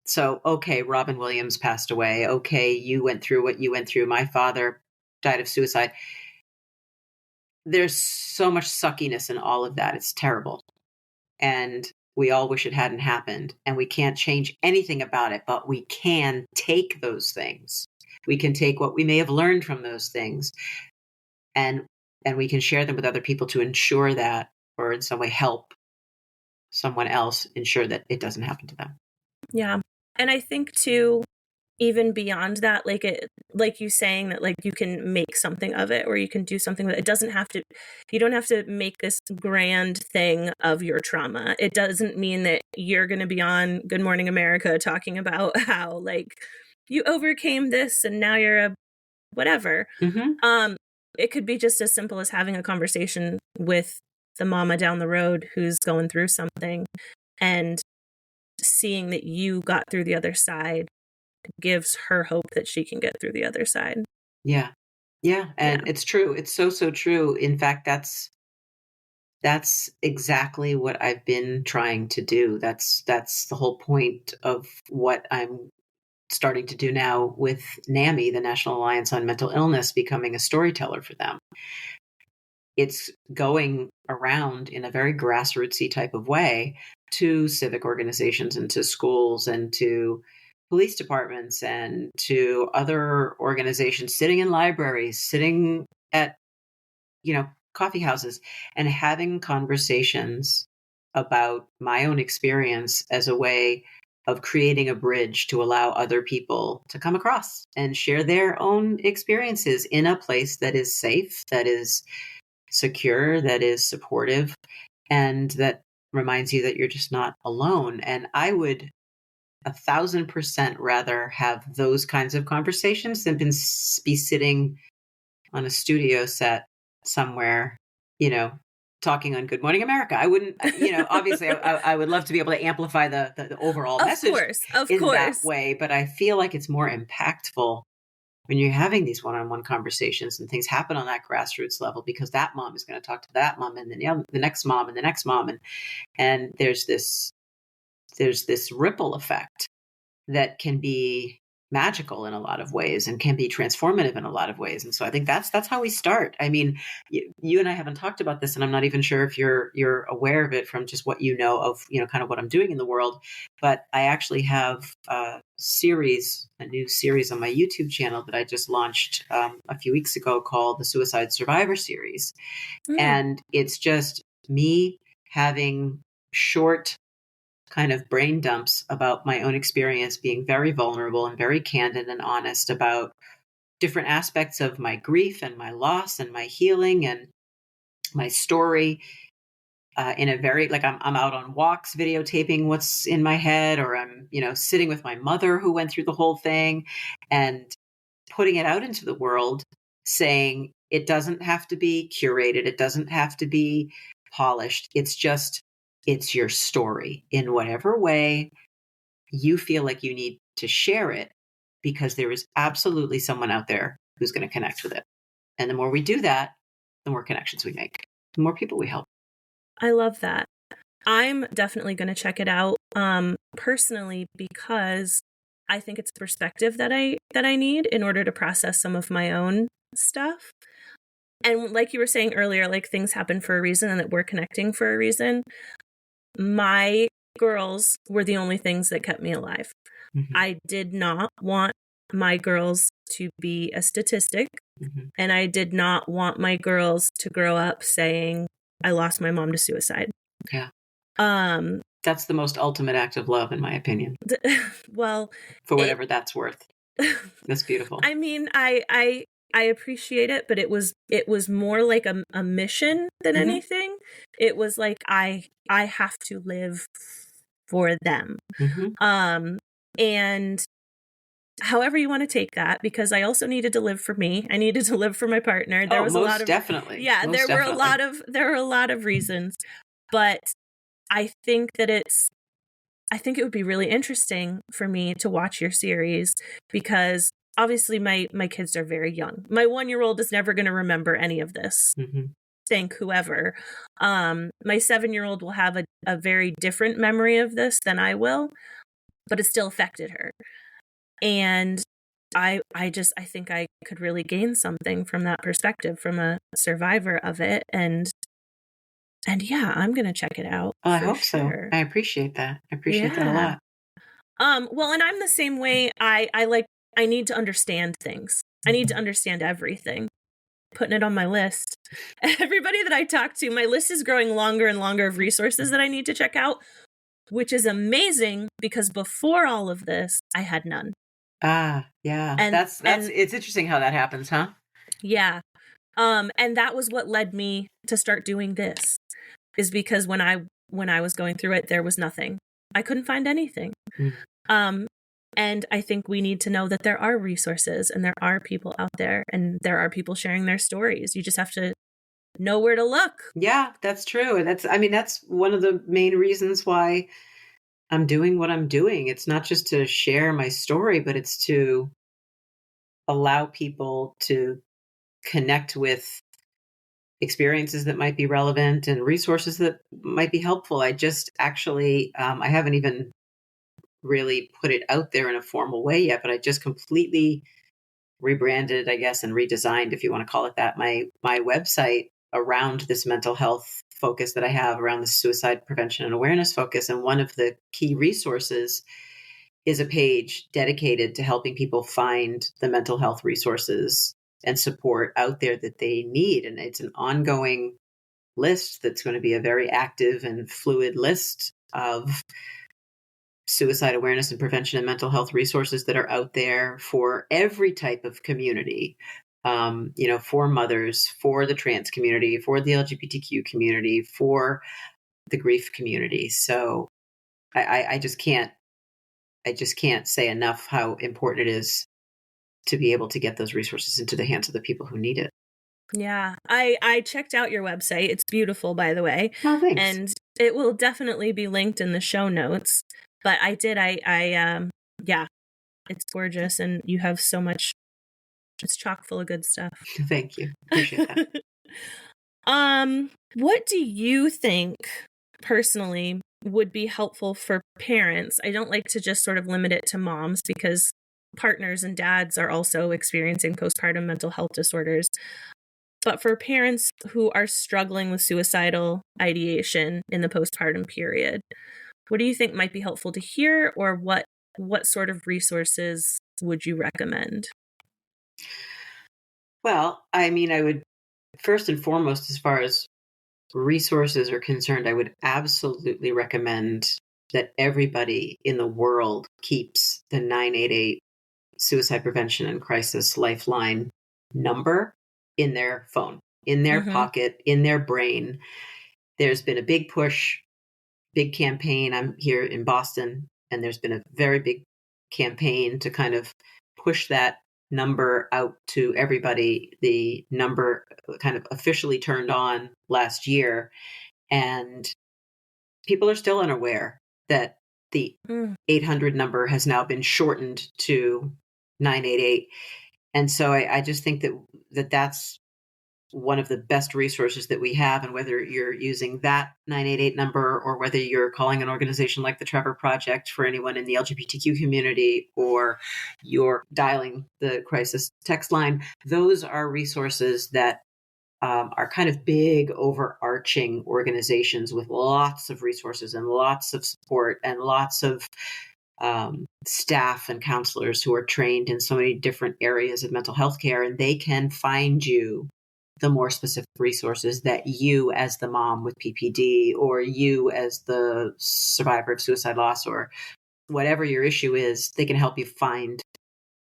So, okay, Robin Williams passed away. Okay, you went through what you went through. My father died of suicide. There's so much suckiness in all of that. It's terrible. And we all wish it hadn't happened. And we can't change anything about it, but we can take those things. We can take what we may have learned from those things, and we can share them with other people to ensure that, or in some way help someone else ensure that it doesn't happen to them. Yeah. And I think too, even beyond that, like you saying that, like, you can make something of it, or you can do something with it. It doesn't have to, you don't have to make this grand thing of your trauma. It doesn't mean that you're going to be on Good Morning America talking about how, like, you overcame this and now you're a whatever. It could be just as simple as having a conversation with the mama down the road who's going through something, and seeing that you got through the other side gives her hope that she can get through the other side. Yeah. Yeah. And it's true. It's so, so true. In fact, that's exactly what I've been trying to do. That's the whole point of what I'm starting to do now with NAMI, the National Alliance on Mental Illness, becoming a storyteller for them. It's going around in a very grassrootsy type of way to civic organizations and to schools and to police departments and to other organizations, sitting in libraries, sitting at, coffee houses, and having conversations about my own experience as a way of creating a bridge to allow other people to come across and share their own experiences in a place that is safe, that is secure, that is supportive, and that reminds you that you're just not alone. And I would 1,000% rather have those kinds of conversations than be sitting on a studio set somewhere, talking on Good Morning America. I wouldn't, obviously I would love to be able to amplify the overall message that way, but I feel like it's more impactful when you're having these one-on-one conversations and things happen on that grassroots level, because that mom is going to talk to that mom and then the next mom and the next mom. And there's this ripple effect that can be magical in a lot of ways and can be transformative in a lot of ways. And so I think that's how we start. I mean, you and I haven't talked about this, and I'm not even sure if you're aware of it from just what you know of, kind of what I'm doing in the world. But I actually have a new series on my YouTube channel that I just launched a few weeks ago called the Suicide Survivor Series. And it's just me having short kind of brain dumps about my own experience, being very vulnerable and very candid and honest about different aspects of my grief and my loss and my healing and my story, in a very, like, I'm out on walks videotaping what's in my head, or I'm, sitting with my mother who went through the whole thing and putting it out into the world, saying it doesn't have to be curated. It doesn't have to be polished. It's your story in whatever way you feel like you need to share it, because there is absolutely someone out there who's going to connect with it. And the more we do that, the more connections we make, the more people we help. I love that. I'm definitely going to check it out, personally, because I think it's perspective that I need in order to process some of my own stuff. And like you were saying earlier, like, things happen for a reason and that we're connecting for a reason. My girls were the only things that kept me alive. Mm-hmm. I did not want my girls to be a statistic, and I did not want my girls to grow up saying, I lost my mom to suicide. Yeah. That's the most ultimate act of love, in my opinion. Well, for whatever that's worth. That's beautiful. I mean, I appreciate it, but it was more like a mission than anything. It was like, I have to live for them. And however you want to take that, because I also needed to live for me. I needed to live for my partner. There was a lot of, definitely. Yeah, there were a lot of reasons, but I think it would be really interesting for me to watch your series, because obviously my kids are very young. My 1-year-old is never going to remember any of this. Thank whoever. My 7-year-old will have a very different memory of this than I will, but it still affected her. And I think I could really gain something from that perspective, from a survivor of it. And yeah, I'm going to check it out. I hope so. I appreciate that. I appreciate that a lot. Well, and I'm the same way. I need to understand things. I need to understand everything. Putting it on my list. Everybody that I talk to, my list is growing longer and longer of resources that I need to check out, which is amazing, because before all of this, I had none. Yeah. And that's it's interesting how that happens, huh? Yeah. And that was what led me to start doing this, is because when I was going through it, there was nothing. I couldn't find anything. And I think we need to know that there are resources and there are people out there and there are people sharing their stories. You just have to know where to look. Yeah, that's true. And that's one of the main reasons why I'm doing what I'm doing. It's not just to share my story, but it's to allow people to connect with experiences that might be relevant and resources that might be helpful. I just actually, I haven't even really put it out there in a formal way yet, but I just completely rebranded, I guess, and redesigned, if you want to call it that, my website around this mental health focus that I have around the suicide prevention and awareness focus. And one of the key resources is a page dedicated to helping people find the mental health resources and support out there that they need. And it's an ongoing list that's going to be a very active and fluid list of suicide awareness and prevention and mental health resources that are out there for every type of community. For mothers, for the trans community, for the LGBTQ community, for the grief community. So I just can't say enough how important it is to be able to get those resources into the hands of the people who need it. Yeah, I checked out your website. It's beautiful, by the way. Oh, thanks. And it will definitely be linked in the show notes. But yeah, it's gorgeous, and you have so much. It's chock full of good stuff. Thank you. Appreciate that. What do you think personally would be helpful for parents? I don't like to just sort of limit it to moms, because partners and dads are also experiencing postpartum mental health disorders. But for parents who are struggling with suicidal ideation in the postpartum period, what do you think might be helpful to hear, or what sort of resources would you recommend? Well, I mean, I would first and foremost, as far as resources are concerned, I would absolutely recommend that everybody in the world keeps the 988 Suicide Prevention and Crisis Lifeline number in their phone, in their pocket, in their brain. There's been a big push, big campaign. I'm here in Boston, and there's been a very big campaign to kind of push that number out to everybody. The number kind of officially turned on last year, and people are still unaware that the 800 number has now been shortened to 988. And so I just think that that's one of the best resources that we have. And whether you're using that 988 number, or whether you're calling an organization like the Trevor Project for anyone in the LGBTQ community, or you're dialing the crisis text line, those are resources that are kind of big, overarching organizations with lots of resources and lots of support and lots of staff and counselors who are trained in so many different areas of mental health care, and they can find you the more specific resources that you, as the mom with PPD, or you as the survivor of suicide loss, or whatever your issue is, they can help you find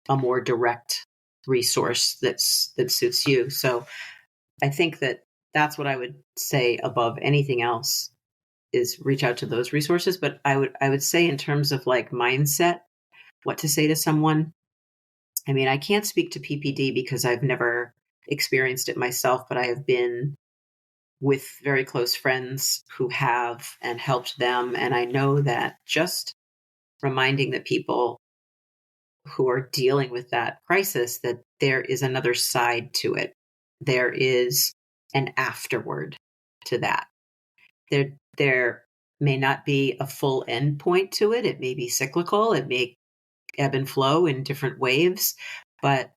a more direct resource that suits you. So I think that that's what I would say above anything else, is reach out to those resources. But I would say, in terms of like mindset, what to say to someone. I mean, I can't speak to PPD because I've never experienced it myself, but I have been with very close friends who have, and helped them. And I know that just reminding the people who are dealing with that crisis that there is another side to it. There is an afterward to that. There may not be a full end point to it. It may be cyclical. It may ebb and flow in different waves, but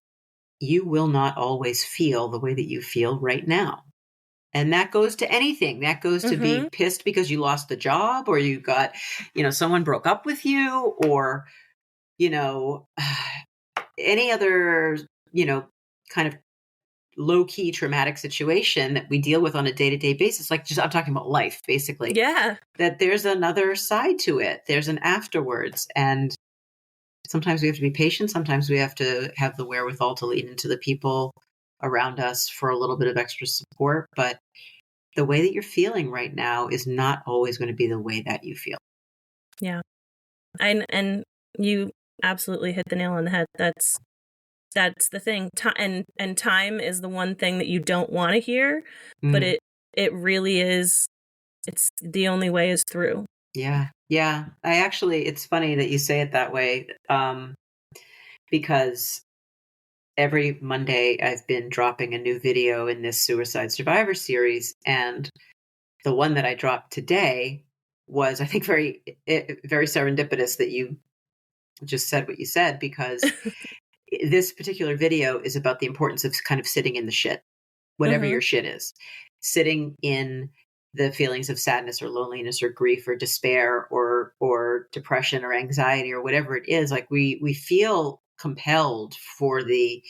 you will not always feel the way that you feel right now. And that goes to anything. That goes to being pissed because you lost the job, or you got, someone broke up with you, or, any other, kind of low-key traumatic situation that we deal with on a day-to-day basis. Like, I'm talking about life, basically. Yeah. That there's another side to it. There's an afterwards. And sometimes we have to be patient. Sometimes we have to have the wherewithal to lean into the people around us for a little bit of extra support. But the way that you're feeling right now is not always going to be the way that you feel. Yeah. And you absolutely hit the nail on the head. That's the thing. And time is the one thing that you don't want to hear, but it really is. It's the only way is through. Yeah. Yeah. It's funny that you say it that way. Because every Monday I've been dropping a new video in this Suicide Survivor series. And the one that I dropped today was, I think, very serendipitous that you just said what you said, because this particular video is about the importance of kind of sitting in the shit, whatever your shit is, sitting in the feelings of sadness or loneliness or grief or despair or depression or anxiety or whatever it is. Like we feel compelled, for the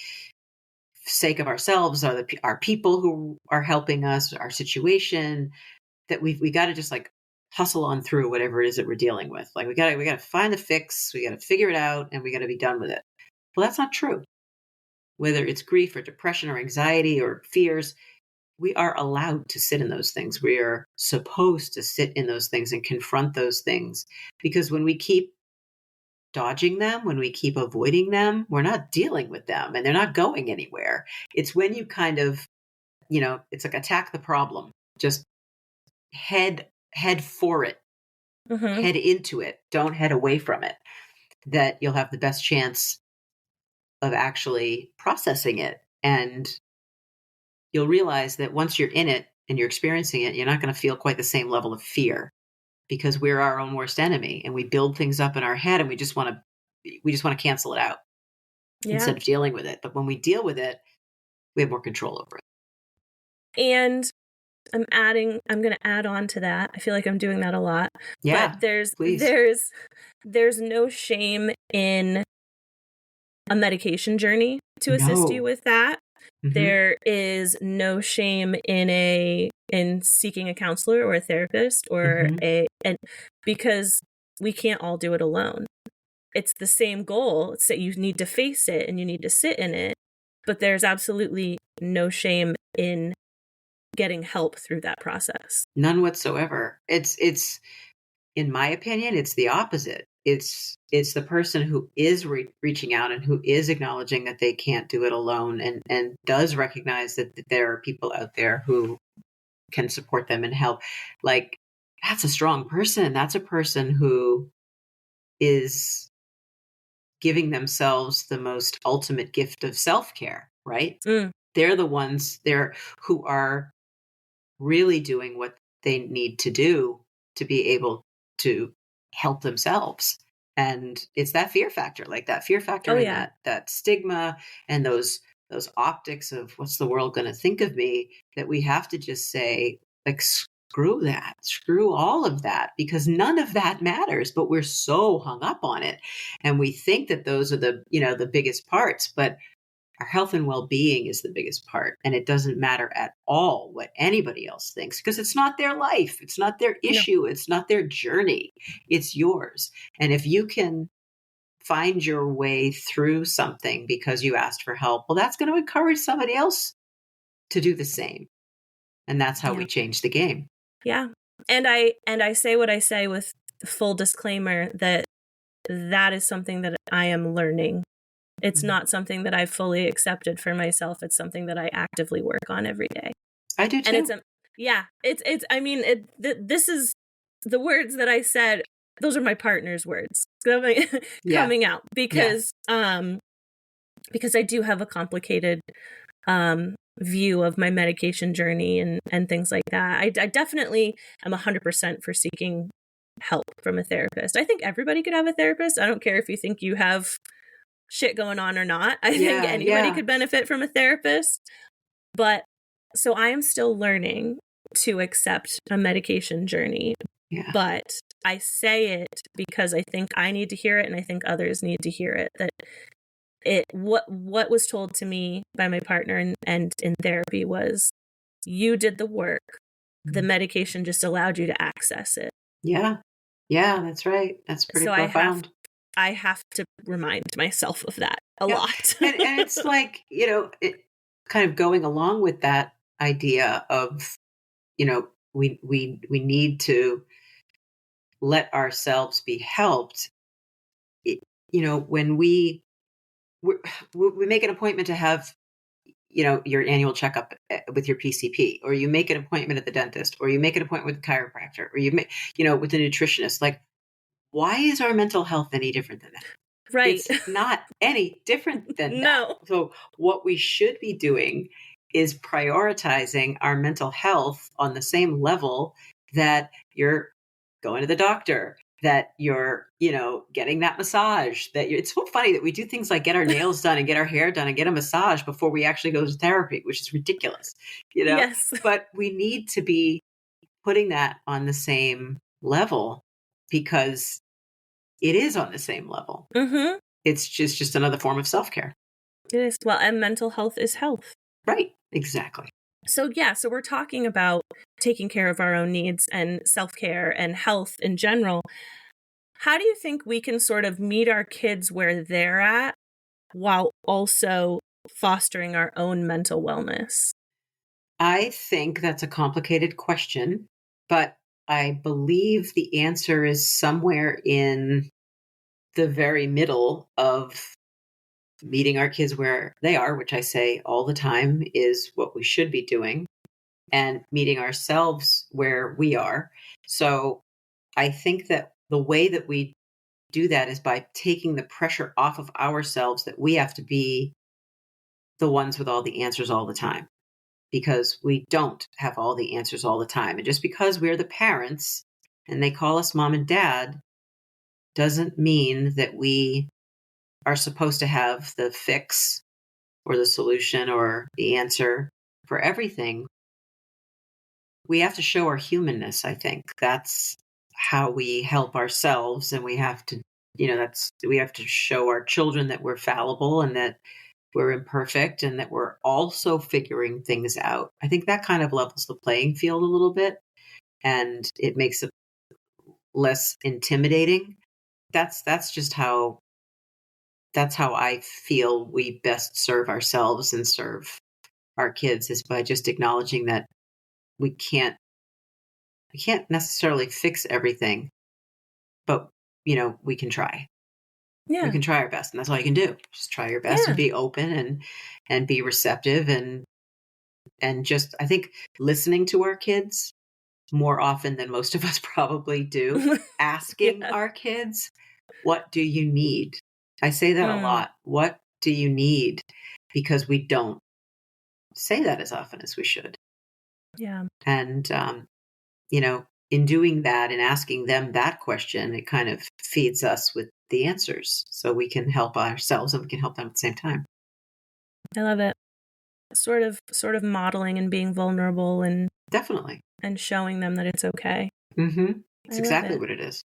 sake of ourselves, or our people who are helping us, our situation, that we got to just like hustle on through whatever it is that we're dealing with. Like we got to find the fix, we got to figure it out, and we got to be done with it. Well, that's not true. Whether it's grief or depression or anxiety or fears, we are allowed to sit in those things. We are supposed to sit in those things and confront those things, because when we keep dodging them, when we keep avoiding them, we're not dealing with them and they're not going anywhere. It's when you kind of, it's like attack the problem, just head for it, head into it, don't head away from it, that you'll have the best chance of actually processing it. And you'll realize that once you're in it and you're experiencing it, you're not going to feel quite the same level of fear, because we're our own worst enemy and we build things up in our head and we just want to cancel it out instead of dealing with it. But when we deal with it, we have more control over it. And I'm going to add on to that. I feel like I'm doing that a lot. Yeah, but there's please. there's no shame in a medication journey to assist you with that. Mm-hmm. There is no shame in seeking a counselor or a therapist or and because we can't all do it alone. It's the same goal. It's that you need to face it and you need to sit in it, but there's absolutely no shame in getting help through that process. None whatsoever. It's in my opinion, it's the opposite. It's the person who is reaching out and who is acknowledging that they can't do it alone, and does recognize that there are people out there who can support them and help. Like, that's a strong person. That's a person who is giving themselves the most ultimate gift of self-care, right? They're the ones there who are really doing what they need to do to be able to help themselves. And it's that fear factor, and that stigma and those optics of what's the world going to think of me, that we have to just say, like, screw all of that, because none of that matters. But we're so hung up on it, and we think that those are the biggest parts. But our health and well-being is the biggest part. And it doesn't matter at all what anybody else thinks, because it's not their life. It's not their issue. No. It's not their journey. It's yours. And if you can find your way through something because you asked for help, well, that's going to encourage somebody else to do the same. And that's how we change the game. Yeah. And I say what I say with full disclaimer that is something that I am learning. It's not something that I've fully accepted for myself. It's something that I actively work on every day. I do too. And this is the words that I said. Those are my partner's words coming out, because I do have a complicated view of my medication journey and things like that. I definitely am 100% for seeking help from a therapist. I think everybody could have a therapist. I don't care if you think you have shit going on or not. I think anybody could benefit from a therapist. But so I am still learning to accept a medication journey. Yeah. But I say it because I think I need to hear it, and I think others need to hear it. That what was told to me by my partner and in therapy was, you did the work. The medication just allowed you to access it. Yeah. Yeah, that's right. That's pretty profound. I have to remind myself of that a lot. and it's like, kind of going along with that idea of, we need to let ourselves be helped. When we make an appointment to have, your annual checkup with your PCP, or you make an appointment at the dentist, or you make an appointment with a chiropractor, or you make, with a nutritionist. Like, why is our mental health any different than that? Right. It's not any different than that. No. So what we should be doing is prioritizing our mental health on the same level that you're going to the doctor, that you're, getting that massage, it's so funny that we do things like get our nails done and get our hair done and get a massage before we actually go to therapy, which is ridiculous, Yes. But we need to be putting that on the same level because it is on the same level. Mm-hmm. It's just another form of self-care. It is. Well, and mental health is health. Right. Exactly. So we're talking about taking care of our own needs and self-care and health in general. How do you think we can sort of meet our kids where they're at while also fostering our own mental wellness? I think that's a complicated question, but I believe the answer is somewhere in the very middle of meeting our kids where they are, which I say all the time is what we should be doing, and meeting ourselves where we are. So I think that the way that we do that is by taking the pressure off of ourselves that we have to be the ones with all the answers all the time, because we don't have all the answers all the time. And just because we're the parents and they call us mom and dad doesn't mean that we are supposed to have the fix or the solution or the answer for everything. We have to show our humanness. I think that's how we help ourselves. And we have to, we have to show our children that we're fallible and that we're imperfect and that we're also figuring things out. I think that kind of levels the playing field a little bit and it makes it less intimidating. That's how I feel we best serve ourselves and serve our kids, is by just acknowledging that we can't necessarily fix everything, but we can try. Yeah. We can try our best, and that's all you can do. Just try your best and be open and be receptive and just, I think, listening to our kids more often than most of us probably do, asking our kids, what do you need? I say that a lot. What do you need? Because we don't say that as often as we should. Yeah. And, in doing that and asking them that question, it kind of feeds us with the answers so we can help ourselves and we can help them at the same time. I love it. Sort of modeling and being vulnerable and definitely, and showing them that it's okay. Mm-hmm. It's exactly what it is.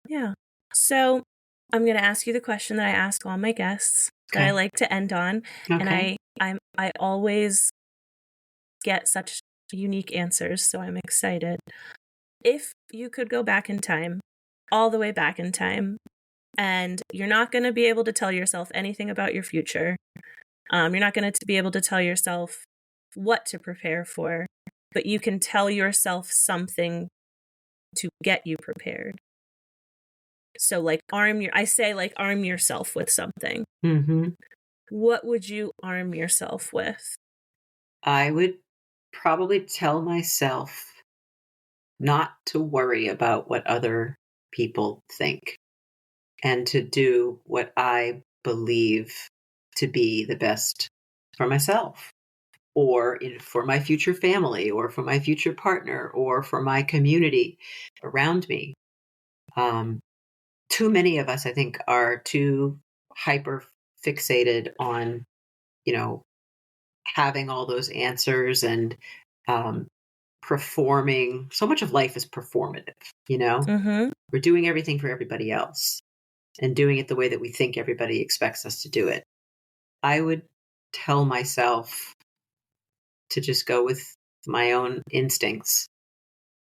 Yeah. So I'm going to ask you the question that I ask all my guests that I like to end on. Okay. And I always get such unique answers, so I'm excited. If you could go back in time, all the way back in time, and you're not going to be able to tell yourself anything about your future, you're not going to be able to tell yourself what to prepare for, but you can tell yourself something to get you prepared. So arm yourself with something. Mm-hmm. What would you arm yourself with? I would probably tell myself not to worry about what other people think and to do what I believe to be the best for myself or for my future family or for my future partner or for my community around me. Too many of us, I think, are too hyper fixated on, having all those answers and performing. So much of life is performative, Mm-hmm. We're doing everything for everybody else and doing it the way that we think everybody expects us to do it. I would tell myself to just go with my own instincts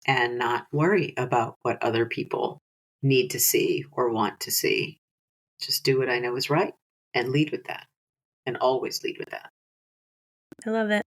and not worry about what other people need to see or want to see. Just do what I know is right and lead with that, and always lead with that. I love it.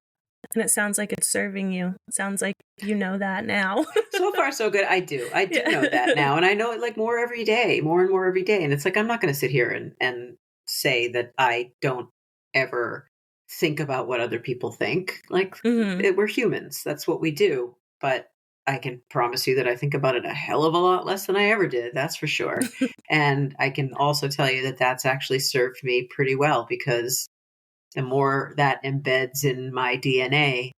And it sounds like it's serving you. It sounds like you know that now. So far, so good. I do know that now. And I know it more every day, more and more every day. And it's I'm not going to sit here and say that I don't ever think about what other people think. Like, Mm-hmm. we're humans. That's what we do. But I can promise you that I think about it a hell of a lot less than I ever did. That's for sure. And I can also tell you that that's actually served me pretty well, because the more that embeds in my DNA,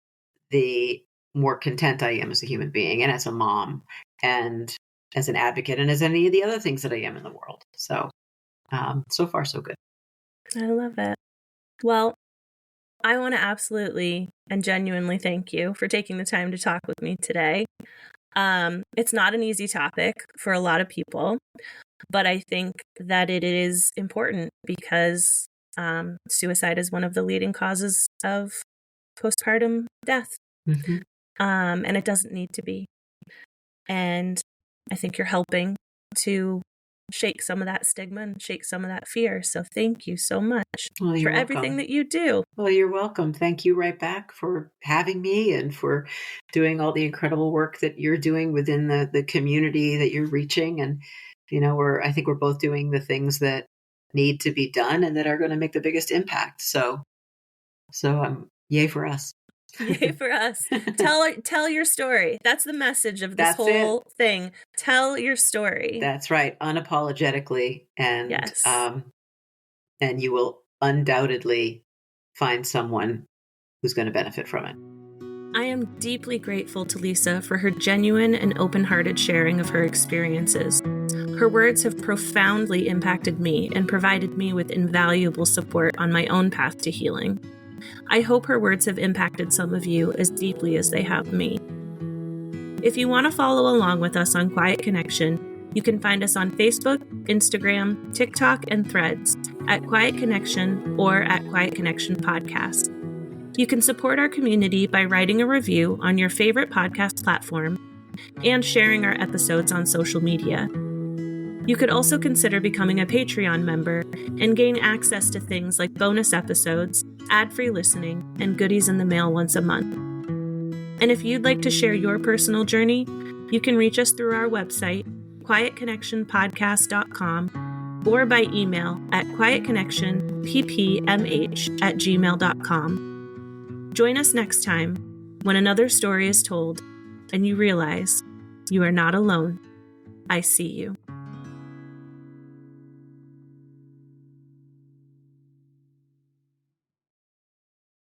the more content I am as a human being and as a mom and as an advocate and as any of the other things that I am in the world. So, so far, so good. I love it. Well, I want to absolutely and genuinely thank you for taking the time to talk with me today. It's not an easy topic for a lot of people, but I think that it is important because suicide is one of the leading causes of postpartum death. Mm-hmm. And it doesn't need to be. And I think you're helping to shake some of that stigma and shake some of that fear. So thank you so much Well, you're for everything welcome. that you do. Well, you're welcome. Thank you right back for having me and for doing all the incredible work that you're doing within the community that you're reaching. And, I think we're both doing the things that need to be done and that are going to make the biggest impact. So yay for us. Yay for us. Tell your story. That's the message of this That's whole thing. Tell your story. That's right. Unapologetically. And, Yes. and you will undoubtedly find someone who's going to benefit from it. I am deeply grateful to Lisa for her genuine and open-hearted sharing of her experiences. Her words have profoundly impacted me and provided me with invaluable support on my own path to healing. I hope her words have impacted some of you as deeply as they have me. If you want to follow along with us on Quiet Connection, you can find us on Facebook, Instagram, TikTok, and Threads at Quiet Connection or at Quiet Connection Podcast. You can support our community by writing a review on your favorite podcast platform and sharing our episodes on social media. You could also consider becoming a Patreon member and gain access to things like bonus episodes, ad-free listening, and goodies in the mail once a month. And if you'd like to share your personal journey, you can reach us through our website, quietconnectionpodcast.com, or by email at quietconnectionppmh@gmail.com. Join us next time when another story is told and you realize you are not alone. I see you.